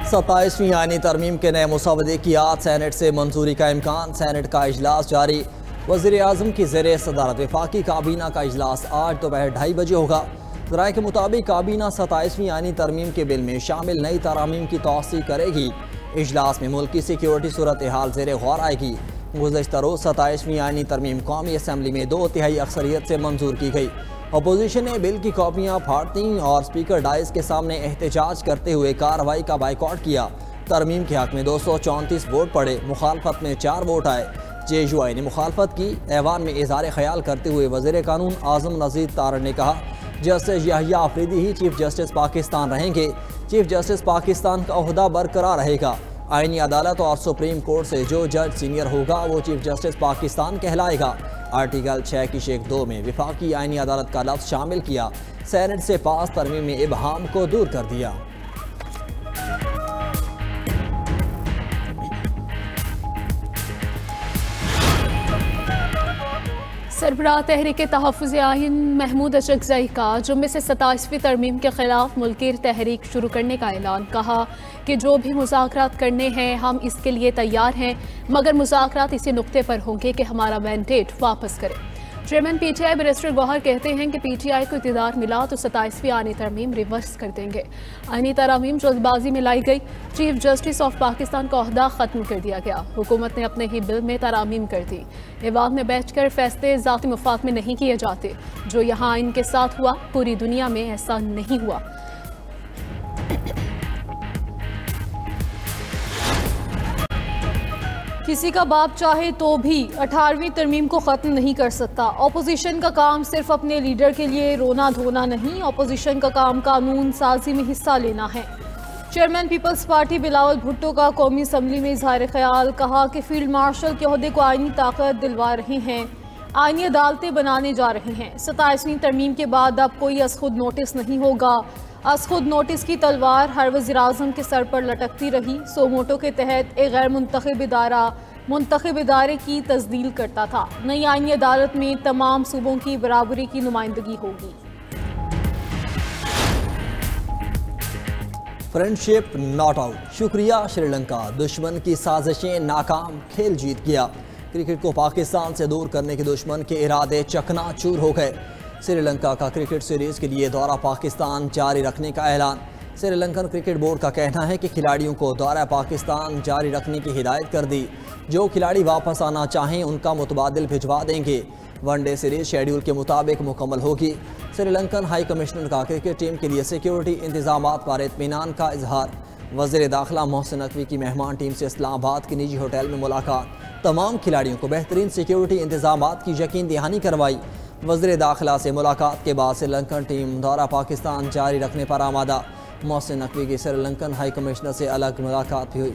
27वीं आईनी तरमीम के नए मुसवदे की आज सेनेट से मंजूरी का इम्कान। सेनेट का इजलास जारी। वज़ीर आज़म की ज़ेरे सदारत वफाकी काबीना का इजलास आज दोपहर 2:30 बजे होगा। ज़राए के मुताबिक काबीना 27वीं आईनी तरमीम के बिल में शामिल नई तरामीम की तौसीक़ करेगी। इजलास में मुल्क की सिक्योरिटी सूरत हाल ज़ेरे गौर आएगी। गुज़श्ता रोज़ 27वीं आईनी तरमीम कौमी असम्बली में 2/3 अक्सरियत से मंजूर की गई। अपोजिशन ने बिल की कॉपियाँ फाड़ती और स्पीकर डाइस के सामने एहतजाज करते हुए कार्रवाई का बाइकआउट किया। तरमीम के हक में 234 वोट पड़े, मुखालफत में 4 वोट आए। JUI ने मुखालफत की। ऐवान में इज़हार ख्याल करते हुए वज़ीर कानून आज़म नज़ीर तारड़ ने कहा, जस्टिस याहिया आफरीदी ही चीफ जस्टिस पाकिस्तान रहेंगे। चीफ जस्टिस पाकिस्तान का ओहदा बरकरार रहेगा। आईनी अदालत और सुप्रीम कोर्ट से जो जज सीनियर होगा वो चीफ जस्टिस पाकिस्तान कहलाएगा। आर्टिकल 6 की शेख 2 में विफाकी आईनी अदालत का लफ्ज़ शामिल किया। सेनेट से पास तरमीम में इबहाम को दूर कर दिया। सरबराह तहरीक तहफ़्फ़ुज़ आइन महमूद अशरकज़ई का जुम्मे से 27वीं तरमीम के ख़िलाफ़ मुल्की तहरीक शुरू करने का ऐलान। कहा कि जो भी मुज़ाकरात करने हैं हम इसके लिए तैयार हैं, मगर मुज़ाकरात इसी नुक्ते पर होंगे कि हमारा मैंडेट वापस करें। चेयरमैन PTI बैरिस्टर गौहर कहते हैं कि PTI को इक़्तिदार मिला तो 27वीं आईनी तरमीम रिवर्स कर देंगे। आईनी तरमीम जल्दबाजी में लाई गई। चीफ जस्टिस ऑफ पाकिस्तान का ओहदा ख़त्म कर दिया गया। हुकूमत ने अपने ही बिल में तरामीम कर दी। ऐवान में बैठकर फैसले ज़ाती मुफाद में नहीं किए जाते। जो यहाँ आइन के साथ हुआ पूरी दुनिया में ऐसा नहीं हुआ। किसी का बाप चाहे तो भी 18वीं तरमीम को ख़त्म नहीं कर सकता। अपोजिशन का काम सिर्फ अपने लीडर के लिए रोना धोना नहीं, अपोजिशन का काम कानून साजी में हिस्सा लेना है। Chairman People's Party Bilawal Bhutto का कौमी असम्बली में इजहार ख्याल। कहा कि फील्ड मार्शल के ओहदे को आईनी ताकत दिलवा रहे हैं, आईनी अदालतें बनाने जा रहे हैं। 27वीं तरमीम के बाद अब कोई अज़खुद नोटिस नहीं होगा। अज़खुद नोटिस की तलवार हर वज़ीर आज़म के सर पर लटकती रही। सोमोटो के तहत एक गैर मुंतखब इदारा मुंतखब इदारे की तस्दील करता था। नई आईनी अदालत में तमाम सूबों की बराबरी की नुमाइंदगी होगी। Friendship not out. शुक्रिया श्रीलंका, दुश्मन की साजिशें नाकाम, खेल जीत गया। क्रिकेट को पाकिस्तान से दूर करने के दुश्मन के इरादे चकनाचूर हो गए। श्रीलंका का क्रिकेट सीरीज के लिए दौरा पाकिस्तान जारी रखने का ऐलान। श्रीलंकन क्रिकेट बोर्ड का कहना है कि खिलाड़ियों को दौरा पाकिस्तान जारी रखने की हिदायत कर दी। जो खिलाड़ी वापस आना चाहें उनका मुतबादिल भिजवा देंगे। वनडे सीरीज शेड्यूल के मुताबिक मुकम्मल होगी। श्रीलंकन हाई कमिश्नर का क्रिकेट टीम के लिए सिक्योरिटी इंतजामात पर इत्मीनान का इजहार। वज़ीर दाखिला मोहसिन नकवी की मेहमान टीम से इस्लामाबाद के निजी होटल में मुलाकात। तमाम खिलाड़ियों को बेहतरीन सिक्योरिटी इंतजामात की यकीन दहानी करवाई। वज़ीर दाखिला से मुलाकात के बाद श्रीलंकन टीम दौरा पाकिस्तान जारी रखने पर आमादा। मोहसिन नकवी की श्रीलंकन हाई कमिश्नर से अलग मुलाकात भी हुई।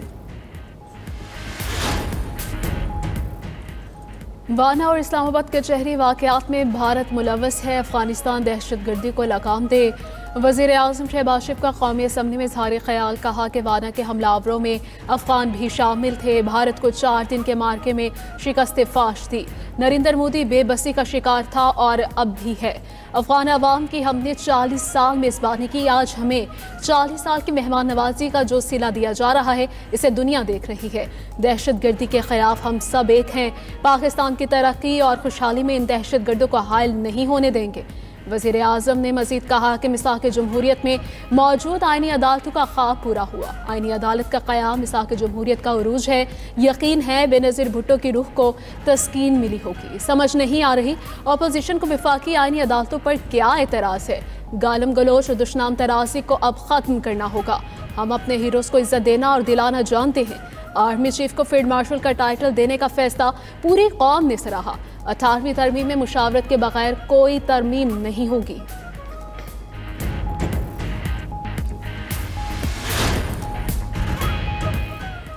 वाना और इस्लामाबाद कचहरी वाक़यात में भारत मुलव्वस है। अफगानिस्तान दहशतगर्दी को लगाम दे। वज़ीर आज़म शहबाज शरीफ का कौमी असम्बली में इज़हार ख्याल। कहा कि वाना के हमलावरों में अफ़गान भी शामिल थे। भारत को 4 दिन के मार्के में शिकस्त फाश थी। नरेंद्र मोदी बेबसी का शिकार था और अब भी है। अफ़गान अवाम की हमने 40 साल मेज़बानी की। आज हमें 40 साल की मेहमान नवाजी का जो सिला दिया जा रहा है इसे दुनिया देख रही है। दहशतगर्दी के ख़िलाफ़ हम सब एक हैं। पाकिस्तान की तरक्की और खुशहाली में इन दहशतगर्दों को हायल नहीं होने देंगे। वज़ीर आज़म ने मज़ीद कहा कि मिसाक़ जमहूरियत में मौजूद आईनी अदालतों का ख्वाब पूरा हुआ। आईनी अदालत का क़याम मिसाक़ जमहूरियत का उरूज है। यकीन है बेनज़ीर भुट्टो की रूह को तस्कीन मिली होगी। समझ नहीं आ रही अपोजिशन को वफाकी आईनी अदालतों पर क्या एतराज़ है। गालम गलोच और दुश्मन तराजी को अब ख़त्म करना होगा। हम अपने हीरोज़ को इज़्ज़त देना और दिलाना जानते हैं। आर्मी चीफ को फील्ड मार्शल का टाइटल देने का फैसला पूरी कौम ने सराहा। 18वीं तरमीम में मुशावरत के बगैर कोई तरमीम नहीं होगी।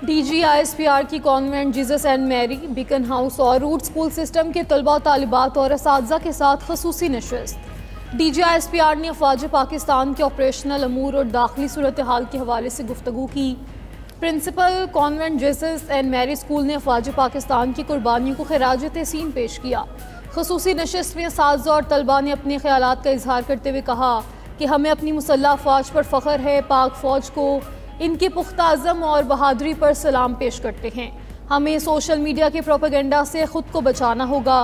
DG ISPR की convent Jesus and Mary, Beaconhouse और रूट स्कूल सिस्टम के तलबा तालिबात और असातिज़ा के साथ खसूसी नशस्त। DG ISPR ने अफवाज पाकिस्तान के ऑपरेशनल अमूर और दाखिली सूरत हाल के हवाले से गुफ्तगू की। Principal convent Jesus and Mary school ने अफवाज पाकिस्तान की कुर्बानियों को खिराज तहसीन पेश किया। खसूसी नशस्त में असातिज़ा और तलबा ने अपने ख्यालात का इजहार करते हुए कहा कि हमें अपनी मुसल्लह फ़ौज पर फ़ख्र है। पाक फ़ौज को इनके पुख्ता अज़म और बहादुरी पर सलाम पेश करते हैं। हमें सोशल मीडिया के प्रोपेगेंडा से ख़ुद को बचाना होगा।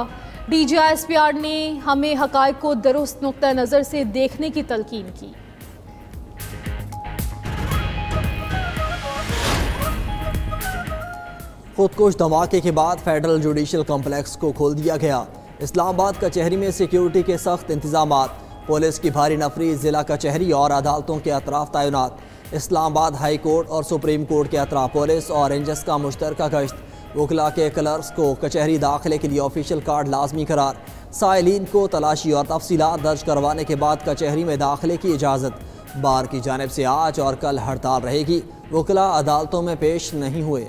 DGISPR ने हमें हक़ाइक़ को दुरुस्त नुक्ता नज़र से देखने की तलकीन की। खुदकुश धमाके के बाद फेडरल जुडिशल कॉम्प्लेक्स को खोल दिया गया। इस्लामाबाद कचहरी में सिक्योरिटी के सख्त इंतजामात, पुलिस की भारी नफरी, जिला कचहरी और अदालतों के अतराफ तैनात। इस्लामाबाद हाई कोर्ट और सुप्रीम कोर्ट के अतराफ पुलिस और रेंजर्स का मुश्तरका गश्त। वकला के क्लर्क्स को कचहरी दाखिले के लिए ऑफिशियल कार्ड लाजमी करार। साइलिन को तलाशी और तफसीलात दर्ज करवाने के बाद कचहरी में दाखिले की इजाज़त। बार की जानिब से आज और कल हड़ताल रहेगी। वकला अदालतों में पेश नहीं हुए।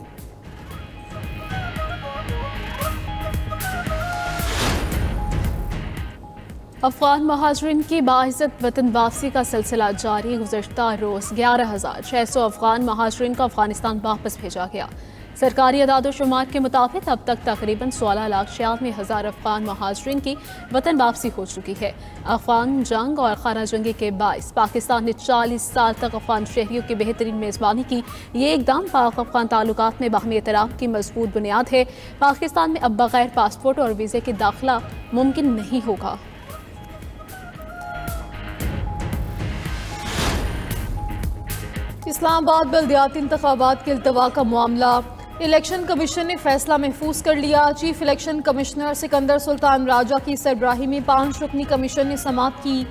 अफगान महाजरीन की बाइज़्ज़त वतन वापसी का सिलसिला जारी। गुज़श्ता रोज़ 11,600 अफगान महाजरीन को अफगानिस्तान वापस भेजा गया। सरकारी अदाद-ओ-शुमार के मुताबिक अब तक तकरीबन 16,96,000 अफगान महाजरीन की वतन वापसी हो चुकी है। अफगान जंग और खाना जंगी के बाइस पाकिस्तान ने 40 साल तक अफगान शहरियों की बेहतरीन मेज़बानी की। ये इक़दाम पाक अफगान ताल्लुकात में बाहमी एहतराम की मजबूत बुनियाद है। पाकिस्तान में अब बगैर पासपोर्ट और वीज़े के दाखिला मुमकिन नहीं होगा। इस्लामाबाद बल्दियाती इंतखाबात के इल्तवा का मामला, इलेक्शन कमीशन ने फैसला महफूज कर लिया। Chief election commissioner Sikandar Sultan Raja की सरबराही में 5 रुकनी कमीशन ने समाअत की।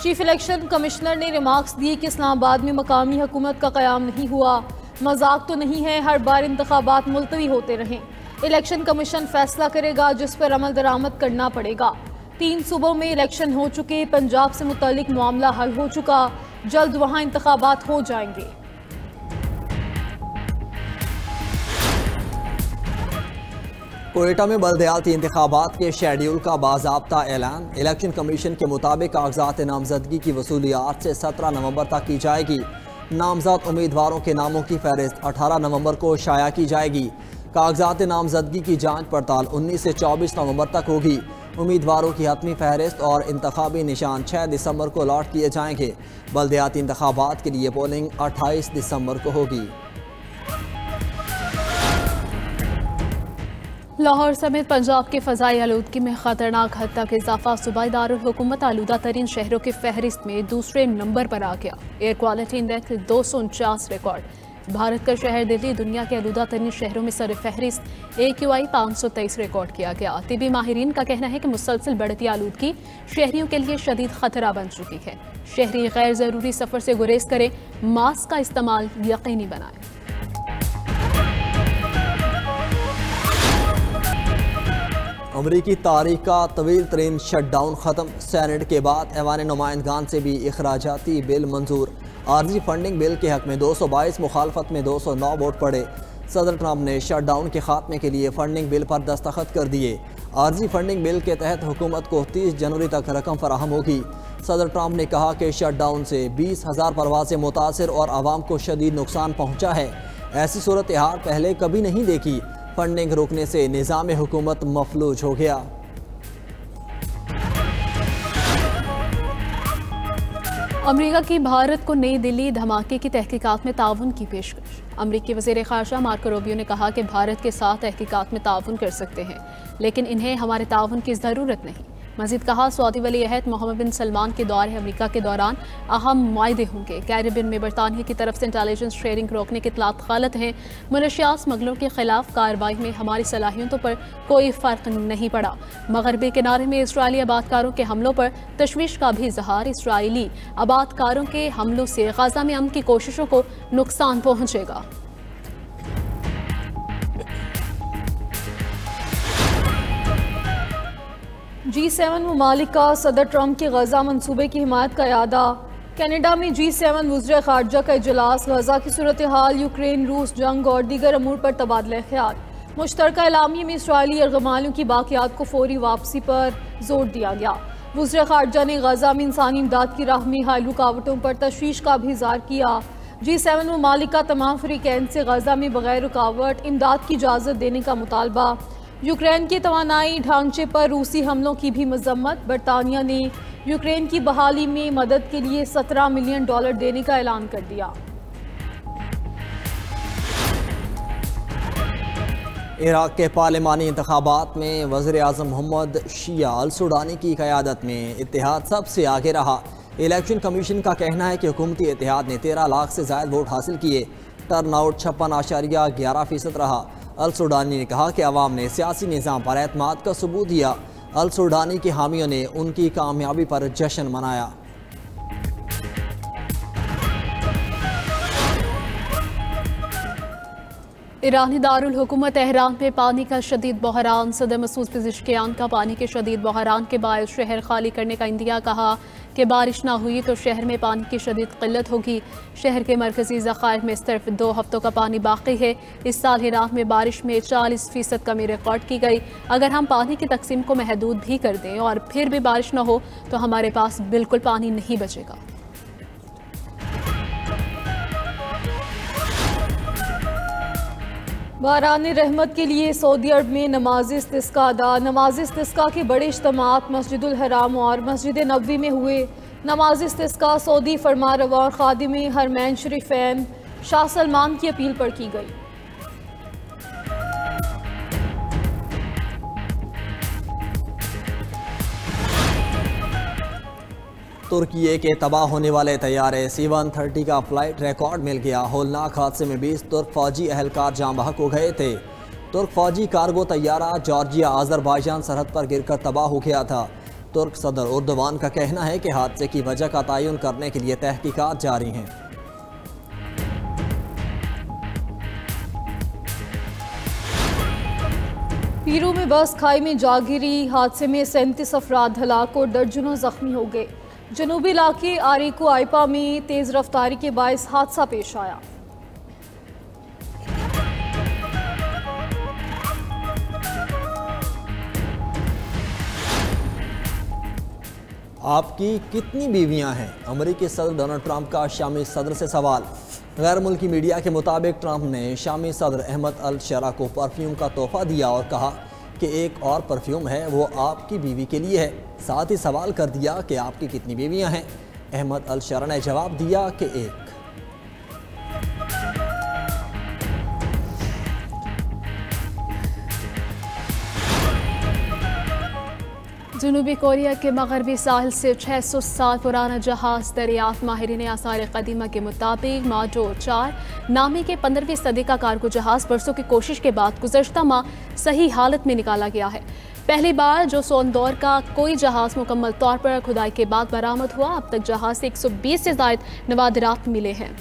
चीफ इलेक्शन कमिश्नर ने रिमार्क्स दिए कि इस्लामाबाद में मकामी हुकूमत का क़याम नहीं हुआ, मजाक तो नहीं है, हर बार इंतखाबात मुलतवी होते रहें। इलेक्शन कमीशन फैसला करेगा जिस पर अमल दरामद करना पड़ेगा। 3 सूबों में इलेक्शन हो चुके, पंजाब से मुतल्लिक मामला हल हो चुका, जल्द वहाँ इंतखाबात हो जाएंगे। कोयटा में बल्दियाती इंतखाबात के शेड्यूल का बाज़ाब्ता ऐलान। इलेक्शन कमीशन के मुताबिक कागजात नामजदगी की वसूलियात से 17 नवंबर तक की जाएगी। नामजद उम्मीदवारों के नामों की फहरिस्त 18 नवंबर को शाया की जाएगी। कागजात नामजदगी की जांच पड़ताल 19 से 24 नवंबर तक होगी। उम्मीदवारों की हतमी फहरिस्त और इंतखाबी निशान 6 दिसंबर को लॉट किए जाएंगे। बल्दियाती इंतखाबात के लिए पोलिंग 28 दिसंबर को होगी। लाहौर समेत पंजाब के फ़ज़ाई आलूदगी में ख़तरनाक हद तक इजाफा। सूबाई दारुल हुकूमत आलूदा तरीन शहरों की फहरिस्त में दूसरे नंबर पर आ गया। Air quality index 249 record. Bharat का शहर दिल्ली दुनिया के आलूदा तरीन शहरों में सर फहरिस्त। AQI 523 रिकॉर्ड किया गया। तिबी माहिरीन का कहना है कि मुसलसल बढ़ती आलूदगी शहरियों के लिए शदीद खतरा बन चुकी है। शहरी गैर ज़रूरी सफ़र से गुरेज करें, मास्क का इस्तेमाल यकीनी बनाएं। अमरीकी तारीख का तवील तरीन शटडाउन ख़त्म। सेनेट के बाद ऐवान नुमाइंदगान से भी अखराजाती बिल मंजूर। आर्जी फंडिंग बिल के हक में 222, मुखालफत में 209 वोट पड़े। सदर ट्रंप ने शटडाउन के खात्मे के लिए फंडिंग बिल पर दस्तखत कर दिए। आर्जी फंडिंग बिल के तहत हुकूमत को 30 जनवरी तक रकम फराहम होगी। सदर ट्रंप ने कहा कि शटडाउन से 20,000 परवाजें मुतासर और आवाम को शदीद नुकसान पहुँचा है। ऐसी सूरत हाल पहले कभी नहीं देखी। फंडिंग रोकने से निज़ाम हुकूमत मफलूज हो गया। अमेरिका की भारत को नई दिल्ली धमाके की तहकीकात में ताउन की पेशकश। अमेरिकी वज़ीर ख़ारजा मार्को रूबियो ने कहा कि भारत के साथ तहकीकात में ताउन कर सकते हैं, लेकिन इन्हें हमारे ताउन की ज़रूरत नहीं। मज़ीद कहा, सऊदी वली अहद मोहम्मद बिन सलमान के दौरे अमेरिका के दौरान अहम मुआहदे होंगे। कैरिबियन में बरतानिया की तरफ से इंटेलिजेंस शेयरिंग रोकने के इत्तलात गलत हैं। मनशियात स्मगलरों के खिलाफ कार्रवाई में हमारी सलाहियतों पर कोई फ़र्क नहीं पड़ा। मगरबी किनारे में इसराइली आबादकारों के हमलों पर तशवीश का भी इजहार। इसराइली आबादकारों के हमलों से गजा में अमन की कोशिशों को नुकसान पहुँचेगा। G7 ममालिक का सदर ट्रंप के गजा मनसूबे की हिमायत का इरादा। कनाडा में G7 वज़ीर ख़ारजा का इजलास। गजा की सूरत हाल, यूक्रेन रूस जंग और दीगर अमूर पर तबादला ख्याल। मुश्तरका एलामिया में इसराइली यरगमालियों की बाक़ियात को फौरी वापसी पर जोर दिया गया। वज़ीर ख़ारजा ने गजा में इंसानी इमदाद की राह में हाल रुकावटों पर तशवीश का भी इज़हार किया। G7 ममालिक का तमाम फ़रीक़ैन से गजा में बगैर रुकावट इमदाद की इजाज़त देने का मुतालबा। यूक्रेन के तवानाई ढांचे पर रूसी हमलों की भी मजम्मत। बरतानिया ने यूक्रेन की बहाली में मदद के लिए $17 मिलियन देने का ऐलान कर दिया। इराक के पार्लिमानी इंतखाबात में वज़ीर आज़म मोहम्मद शिया अल सुडानी की क़यादत में इत्तेहाद सबसे आगे रहा। इलेक्शन कमीशन का कहना है कि हुकूमती इत्तेहाद ने 13 लाख से ज़ायद वोट हासिल किए। टर्न आउट 56.11% रहा। अल सुडानी ने कहा कि अवाम ने सियासी निज़ाम पर एतमाद का सबूत दिया। अल सुडानी के हामियों ने उनकी कामयाबी पर जश्न मनाया। ईरानी दारुल हुकूमत तेहरान में पानी का शदीद बहरान। सदर मसूद पिज़ेशकियान का पानी के शदीद बहरान के बायस शहर खाली करने का इंदिया। कहा कि बारिश ना हुई तो शहर में पानी की शदीद किल्लत होगी। शहर के मरकजी ज़खायर में सिर्फ 2 हफ्तों का पानी बाकी है। इस साल ईरान में बारिश में 40% कमी रिकॉर्ड की गई। अगर हम पानी की तकसीम को महदूद भी कर दें और फिर भी बारिश न हो तो हमारे पास बिल्कुल पानी नहीं बचेगा। बारान रहमत के लिए सऊदी अरब में नमाज इस्तिस्का अदा। नमाज इस्तिस्का के बड़े इज्तिमात मस्जिदुल हराम और मस्जिद नबवी में हुए। नमाज इस्तिस्का सऊदी फरमारवा और खादिम हरमैन शरीफैन शाह सलमान की अपील पर की गई। तुर्की के तबाह होने वाले तैयारे C-130 का फ्लाइट रिकॉर्ड मिल गया। होलनाक हादसे में 20 तुर्क फौजी अहलकार जाँ बहक हो गए थे। तुर्क फौजी कार्गो तैयारा जॉर्जिया आज़रबाईजान सरहद पर गिरकर तबाह हो गया था। तुर्क सदर उर्दवान का कहना है कि हादसे की वजह का तयन करने के लिए तहकीकात जारी हैं। पीरू में बस खाई में जा गिरी। हादसे में 37 अफराद हलाक और दर्जनों जख्मी हो गए। जनूबी इलाके आरिको आइपा में तेज रफ्तारी के बायस हादसा पेश आया। आपकी कितनी बीवियां हैं? अमेरिकी सदर डोनाल्ड ट्रंप का शामी सदर से सवाल। गैर मुल्की मीडिया के मुताबिक ट्रंप ने शामी सदर अहमद अल शरा को परफ्यूम का तोहफा दिया और कहा कि एक और परफ्यूम है, वो आपकी बीवी के लिए है। साथ ही सवाल कर दिया कि आपकी कितनी बीवियां हैं। अहमद अल शरा ने जवाब दिया कि एक। जनूबी कोरिया के मगरबी साहिल से 600 साल पुराना जहाज दरियाफ्त। माहिरीन आसार कदीमा के मुताबिक माडो 4 नामी के 15वीं सदी का कार्गो जहाज बरसों की कोशिश के बाद गुज़श्ता माह सही हालत में निकाला गया है। पहली बार जो सोन दौर का कोई जहाज मुकम्मल तौर पर खुदाई के बाद बरामद हुआ। अब तक जहाज से 120 से ज़ायद नवादिरात मिले हैं।